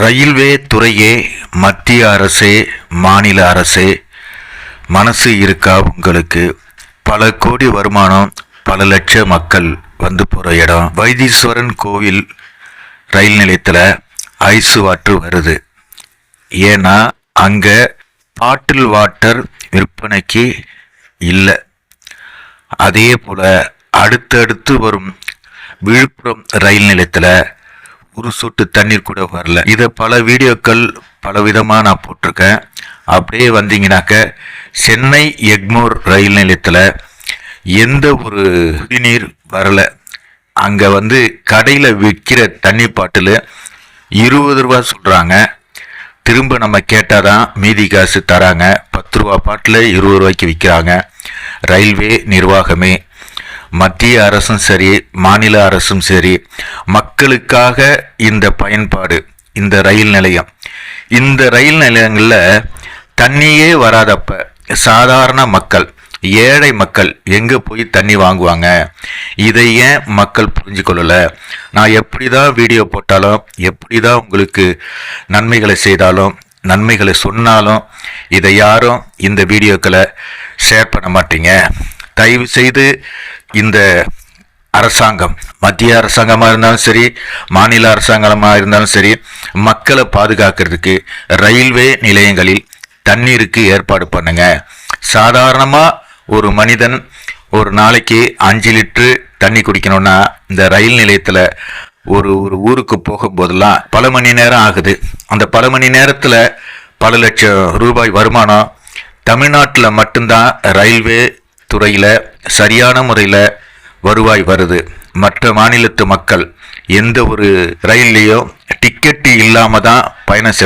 Railway துறையே, மத்திய அரசே, மாநில அரசே, மனசு இருக்கா உங்களுக்கு? பல கோடி வருமானம், பல லட்ச மக்கள் வந்து போகிற இடம். வைத்தீஸ்வரன் கோவில் ரயில் நிலையத்தில் ஐஸ் வாட்டர் வருது. ஏன்னா அங்கே பாட்டில் வாட்டர் விற்பனைக்கு இல்லை. அதே போல் அடுத்தடுத்து வரும் விழுப்புரம் ரயில் நிலையத்தில் ஒரு சொட்டு தண்ணீர் கூட வரல. இதை பல வீடியோக்கள் பல விதமாக நான் போட்டிருக்கேன். அப்படியே வந்தீங்கன்னாக்க சென்னை எக்மோர் ரயில் நிலையத்தில் எந்த ஒரு குடிநீர் வரல. அங்கே கடையில் விற்கிற தண்ணி பாட்டில் 20 ரூபா சொல்கிறாங்க. திரும்ப நம்ம கேட்டால் தான் மீதி காசு தராங்க. 10 ரூபா பாட்டில் 20 ரூபாய்க்கு விற்கிறாங்க. ரயில்வே நிர்வாகமே, மத்திய அரசும் சரி, மாநில அரசும் சரி, மக்களுக்காக இந்த பயன்பாடு, இந்த ரயில் நிலையம், இந்த ரயில் நிலையங்களில் தண்ணியே வராதப்ப சாதாரண மக்கள், ஏழை மக்கள் எங்கே போய் தண்ணி வாங்குவாங்க? இதை ஏன் மக்கள் புரிஞ்சு கொள்ளலை? நான் எப்படி தான் வீடியோ போட்டாலும், எப்படி தான் உங்களுக்கு நன்மைகளை செய்தாலும், நன்மைகளை சொன்னாலும், இதை யாரும் இந்த வீடியோக்களை ஷேர் பண்ண மாட்டீங்க. தயவு செய்து இந்த அரசாங்கம், மத்திய அரசாங்கமாக இருந்தாலும் சரி, மாநில அரசாங்கமாக இருந்தாலும் சரி, மக்களை பாதுகாக்கிறதுக்கு ரயில்வே நிலையங்களில் தண்ணீருக்கு ஏற்பாடு பண்ணுங்க. சாதாரணமாக ஒரு மனிதன் ஒரு நாளைக்கு 5 லிட்டரு தண்ணி குடிக்கணும்னா இந்த ரயில் நிலையத்தில் ஒரு ஊருக்கு போகும்போதெல்லாம் பல மணி நேரம் ஆகுது. அந்த பல மணி நேரத்தில் பல லட்சம் ரூபாய் வருமானம் தமிழ்நாட்டில் மட்டும்தான் ரயில்வே துறையில் சரியான முறையில் வருவாய் வருது. மற்ற மாநிலத்து மக்கள் எந்த ஒரு ரயில்லையும் டிக்கெட்டு இல்லாமல் தான் பயணம்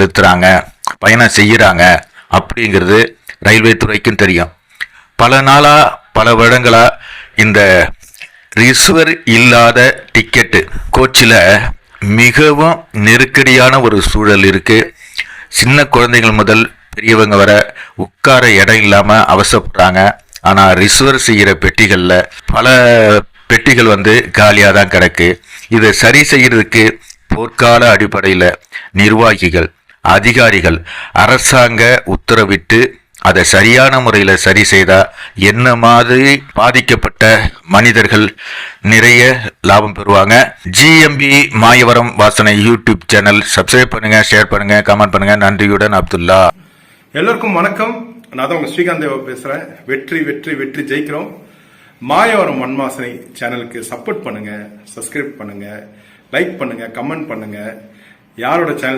செய்கிறாங்க அப்படிங்கிறது ரயில்வே துறைக்கும் தெரியும். பல நாளாக, பல வருடங்களாக இந்த ரிசர்வ் இல்லாத டிக்கெட்டு கோச்சில் மிகவும் நெருக்கடியான ஒரு சூழல் இருக்குது. சின்ன குழந்தைகள் முதல் பெரியவங்க வர உட்கார இடம் இல்லாமல் அவசரப்படுறாங்க. ஆனால் ரிசர்வ் செய்கிற பெட்டிகளில் பல பெட்டிகள் காலியாக தான் கிடக்கு. இதை சரி செய்கிறதுக்கு போர்க்கால அடிப்படையில் நிர்வாகிகள், அதிகாரிகள், அரசாங்க உத்தரவிட்டு அதை சரியான முறையில் சரி செய்தால் என்ன மாதிரி பாதிக்கப்பட்ட மனிதர்கள் நிறைய லாபம் பெறுவாங்க. ஜிஎம்பி மாயவரம் வாசனை யூடியூப் சேனல் சப்ஸ்கிரைப் பண்ணுங்கள், ஷேர் பண்ணுங்கள், கமெண்ட் பண்ணுங்கள். நன்றியுடன் அப்துல்லா. எல்லோருக்கும் வணக்கம். நான் தான் உங்க ஸ்ரீகாந்த் தேவா பேசுறேன். வெற்றி வெற்றி வெற்றி ஜெயிக்கிறோம். மாயவரம் மண்வாசனை சேனலுக்கு சப்போர்ட் பண்ணுங்க, சப்ஸ்கிரைப் பண்ணுங்க, லைக் பண்ணுங்க, கமெண்ட் பண்ணுங்க. யாரோட சேனல்